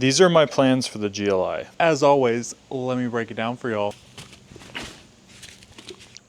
These are my plans for the GLI. As always, let me break it down for y'all.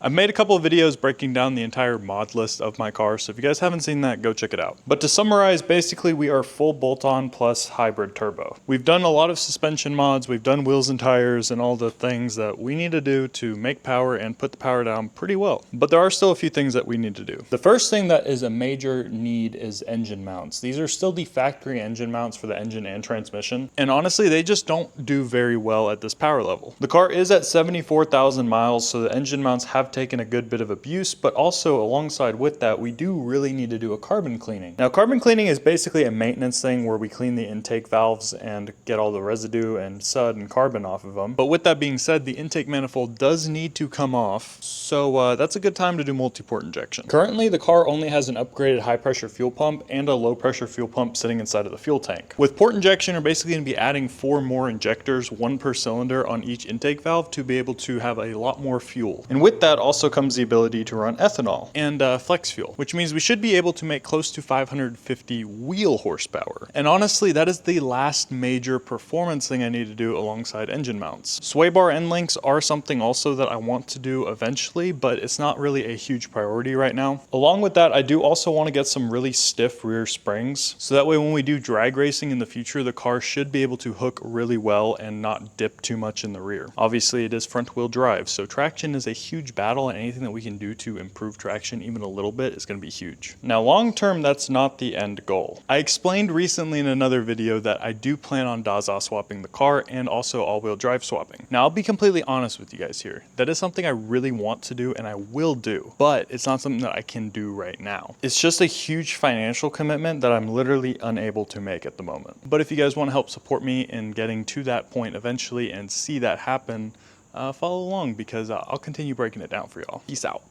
I've made a couple of videos breaking down the entire mod list of my car, so if you guys haven't seen that, go check it out. But to summarize, basically we are full bolt-on plus hybrid turbo. We've done a lot of suspension mods, we've done wheels and tires and all the things that we need to do to make power and put the power down pretty well. But there are still a few things that we need to do. The first thing that is a major need is engine mounts. These are still the factory engine mounts for the engine and transmission, and honestly they just don't do very well at this power level. The car is at 74,000 miles, so the engine mounts have taken a good bit of abuse, but also alongside with that, we do really need to do a carbon cleaning. Now, carbon cleaning is basically a maintenance thing where we clean the intake valves and get all the residue and sud and carbon off of them. But with that being said, the intake manifold does need to come off, so that's a good time to do multi-port injection. Currently, the car only has an upgraded high-pressure fuel pump and a low-pressure fuel pump sitting inside of the fuel tank. With port injection, we're basically going to be adding 4 more injectors, 1 per cylinder on each intake valve to be able to have a lot more fuel. And with that also comes the ability to run ethanol and flex fuel, which means we should be able to make close to 550 wheel horsepower. And honestly, that is the last major performance thing I need to do alongside engine mounts. Sway bar end links are something also that I want to do eventually, but it's not really a huge priority right now. Along with that, I do also want to get some really stiff rear springs, so that way when we do drag racing in the future, the car should be able to hook really well and not dip too much in the rear. Obviously, it is front wheel drive, so traction is a huge battle, and anything that we can do to improve traction even a little bit is going to be huge. Now, long term, that's not the end goal. I explained recently in another video that I do plan on Dazza swapping the car and also all-wheel drive swapping. Now, I'll be completely honest with you guys here. That is something I really want to do and I will do, but it's not something that I can do right now. It's just a huge financial commitment that I'm literally unable to make at the moment. But if you guys want to help support me in getting to that point eventually and see that happen, follow along because I'll continue breaking it down for y'all. Peace out.